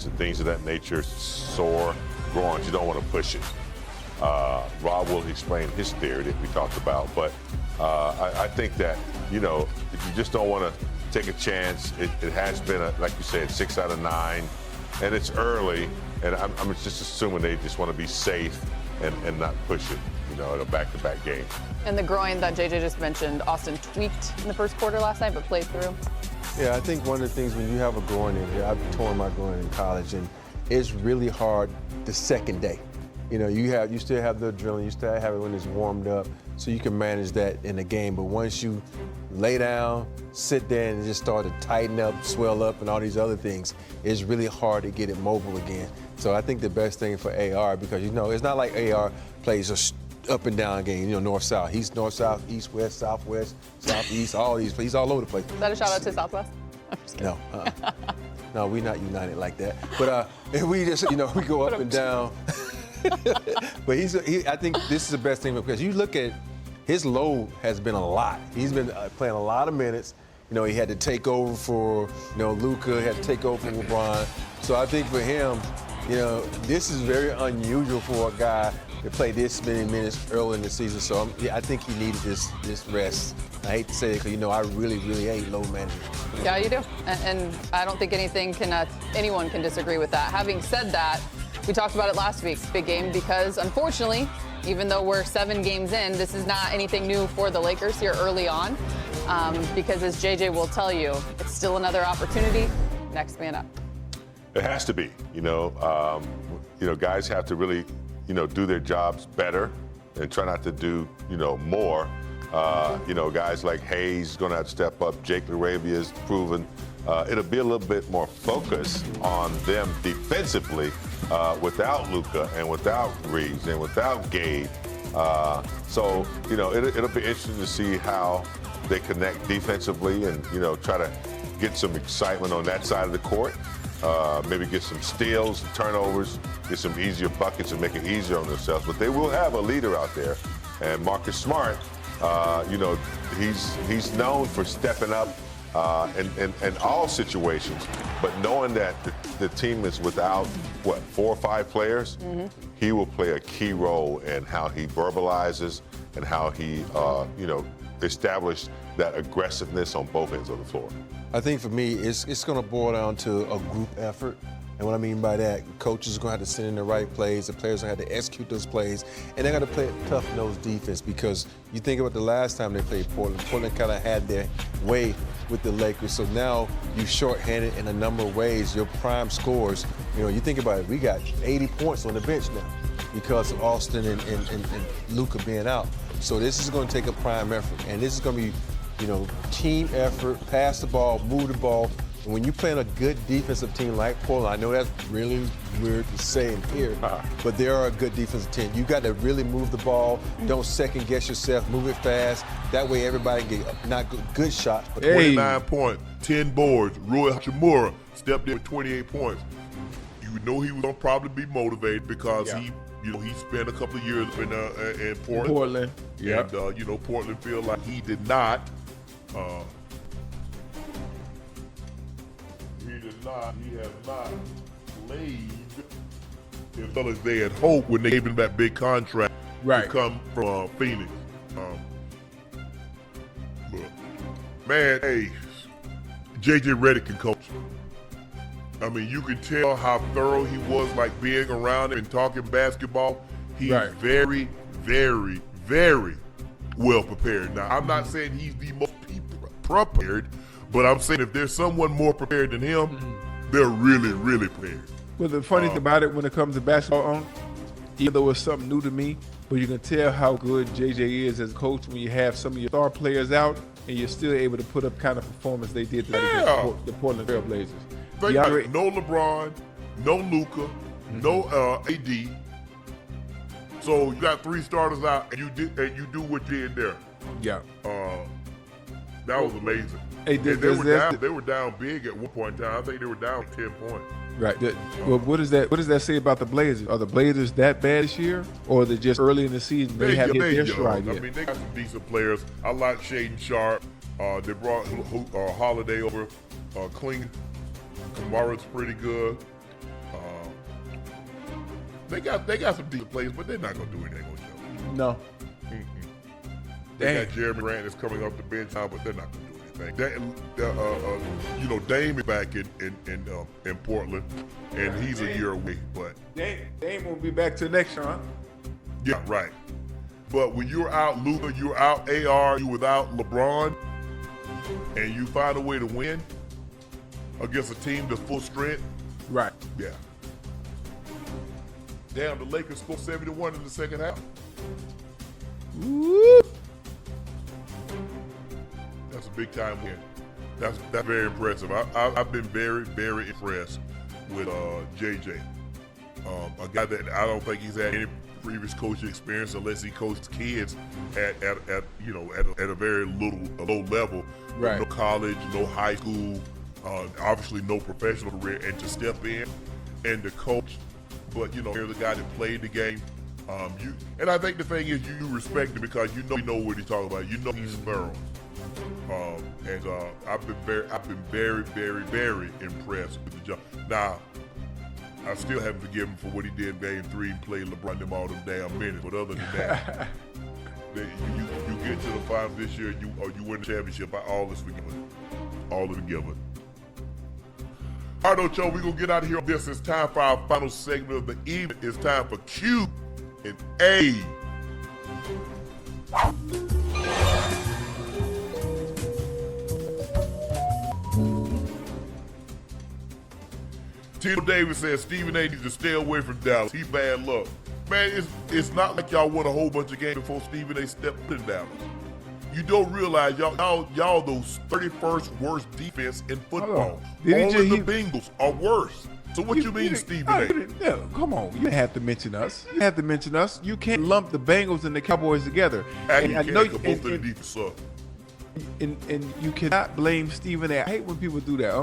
ligaments and things of that nature, sore groins, you don't want to push it. Rob will explain his theory that we talked about, but I think that, you just don't want to take a chance. It has been, like you said, 6 out of 9, and it's early, and I'm just assuming they just want to be safe and not push it, in a back-to-back game. And the groin that JJ just mentioned, Austin tweaked in the first quarter last night, but played through. Yeah, I think one of the things when you have a groin injury, I've torn my groin in college, and it's really hard the second day. You still have the adrenaline, you still have it when it's warmed up, so you can manage that in the game. But once you lay down, sit there, and just start to tighten up, swell up, and all these other things, it's really hard to get it mobile again. So I think the best thing for AR, because it's not like AR plays a up and down game, north-south. He's north-south, east-west, southwest, southeast, all these. He's all over the place. Is that a shout-out to Southwest? I'm just kidding. No. No, we're not united like that. But we just, we go up and down. But I think this is the best thing, because you look at his load has been a lot. He's been playing a lot of minutes. He had to take over for, Luka, had to take over for LeBron. So I think for him, this is very unusual for a guy to play this many minutes early in the season. So I think he needed this rest. I hate to say it, because I really, really hate load management. Yeah, you do. And I don't think anyone can disagree with that. Having said that, we talked about it last week, big game, because unfortunately, even though we're 7 games in, this is not anything new for the Lakers here early on. Because as JJ will tell you, it's still another opportunity. Next man up. It has to be, guys have to really, do their jobs better and try not to do, more. Guys like Hayes going to have to step up. Jake LaRavia's proven. It'll be a little bit more focus on them defensively without Luka and without Reeves and without Gabe. So, it'll be interesting to see how they connect defensively and, try to get some excitement on that side of the court. Maybe get some steals and turnovers, get some easier buckets and make it easier on themselves. But they will have a leader out there. And Marcus Smart, he's known for stepping up in all situations. But knowing that the team is without, 4 or 5 players, he will play a key role in how he verbalizes and how he, establish that aggressiveness on both ends of the floor. I think for me, it's going to boil down to a group effort. And what I mean by that, coaches are going to have to send in the right plays, the players are going to have to execute those plays, and they're going to play a tough-nosed defense, because you think about the last time they played Portland. Portland kind of had their way with the Lakers, so now you shorthanded in a number of ways. Your prime scores, you think about it, we got 80 points on the bench now because of Austin and Luka being out. So this is going to take a prime effort, and this is going to be team effort, pass the ball, move the ball. And when you're playing a good defensive team like Portland, I know that's really weird to say in here, but they are a good defensive team. You got to really move the ball. Don't second guess yourself. Move it fast. That way everybody can get not good shots. But 29 points, 10 boards. Rui Hachimura stepped in with 28 points. You know he was going to probably be motivated because he spent a couple of years in Portland. Yeah. And, Portland feel like he did not. He has not played as well as they had hoped when they gave him that big contract to come from Phoenix. Man, hey, JJ Redick can coach. I mean, you can tell how thorough he was, like being around him and talking basketball. He's very, very, very well prepared. Now, I'm not saying he's the most prepared, but I'm saying if there's someone more prepared than him, they're really, really prepared. Well, the funny thing about it when it comes to basketball, even though it's something new to me, but you can tell how good JJ is as a coach when you have some of your star players out and you're still able to put up kind of performance they did against the Portland Trail Blazers. No LeBron, no Luka, no AD. So you got 3 starters out, and you do what you did there. Yeah. That was amazing. Hey, they were down big at one point in time. I think they were down 10 points. Right. Well, what does that say about the Blazers? Are the Blazers that bad this year, or are they just early in the season? They haven't hit their stride yet. I mean, they got some decent players. I like Sharpe. They brought Holiday over. Kamara's pretty good. They got some decent players, but they're not gonna do anything on show. No. They got Jeremy Grant that's coming off the bench now, but they're not gonna do anything. Dame is back in Portland, and he's a year away. But Dame won't be back till next year, huh? yeah, right. But when you're out Luka, you're out AR, you're without LeBron, and you find a way to win against a team that's full strength. Right. Yeah. Damn, the Lakers scored 71 in the second half. Woo. That's a big time win. That's very impressive. I've been very, very impressed with JJ. A guy that I don't think he's had any previous coaching experience unless he coached kids at a very low level. Right. No college, no high school, obviously no professional career, and to step in and to coach. But here's a guy that played the game. And I think the thing is you respect him because you know what he's talking about. You know he's thorough. And I've been very, very, very impressed with the job. Now, I still haven't forgiven him for what he did in Game 3 and played LeBron them all them damn minutes. But other than that, you get to the finals this year, you win the championship. All is forgiven. All is forgiven. All right, Ocho, we're going to get out of here on this. It's time for our final segment of the evening. It's time for Q and A. Tito Davis says Stephen A needs to stay away from Dallas. He bad luck. Man, it's not like y'all won a whole bunch of games before Stephen A stepped in Dallas. You don't realize y'all those 31st worst defense in football. Only the Bengals are worse. So what you mean, Stephen A? Come on, you didn't have to mention us. You have to mention us. You can't lump the Bengals and the Cowboys together. And I know both of the defense suck. And you cannot blame Stephen A. I hate when people do that.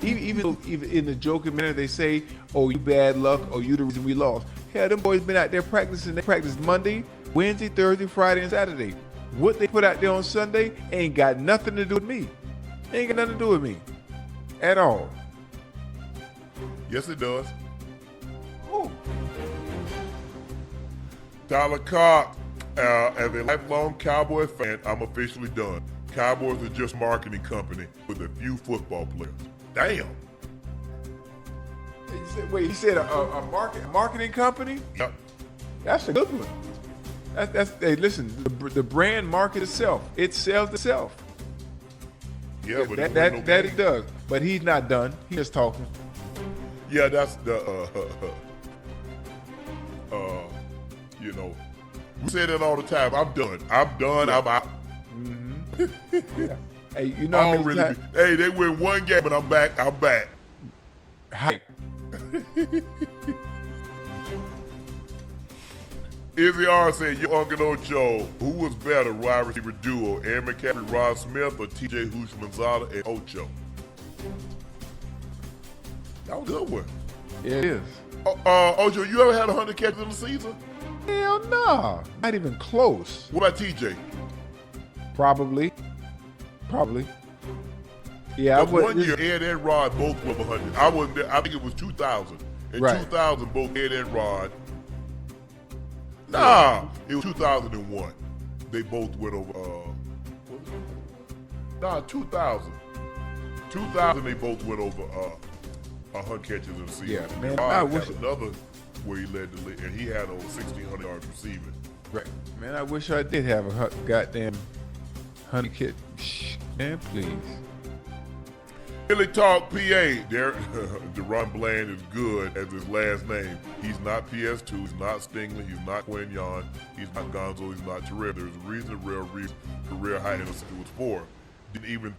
Even in the joking manner, they say, "Oh, you bad luck," or "You the reason we lost." Hell, them boys been out there practicing. They practice Monday, Wednesday, Thursday, Friday, and Saturday. What they put out there on Sunday ain't got nothing to do with me. Ain't got nothing to do with me at all. Yes, it does. Oh. Tyler Cox, as a lifelong Cowboy fan, I'm officially done. Cowboys are just a marketing company with a few football players. Damn. He said a marketing company? Yep. That's a good one. Hey, listen, the brand market itself. It sells itself. Yeah, but that it does. But he's not done. He's just talking. Yeah, that's the we say that all the time. I'm done. I'm out. Mm-hmm. Yeah. Hey, hey, they win one game and I'm back. Hype. Izzy R said, "Your Uncle Ocho, who was better, wide receiver duo, Aaron McCaffrey, Rod Smith, or T.J. Houshmandzadeh and Ocho?" That was a good one. Yeah, it is. Ocho, you ever had 100 catches in the season? Hell no. Not even close. What about T.J.? Probably. Yeah, one year, Ed and Rod both went 100. I wasn't there. I think it was 2000. In 2000, both Ed and Rod. Nah, it was 2001. They both went over. 2000. 2000, they both went over 100 catches in the season. Yeah, man. I wish another where he led the league, and he had over 1,600 yards receiving. Right, man. I wish I did have a goddamn 100 catch. Man, please. Philly Talk PA. Deron Bland is good as his last name. He's not PS2. He's not Stingley. He's not Quinyon. He's not Gonzo. He's not Terrell. There's a reason, a real reason career high in the was 4. Didn't even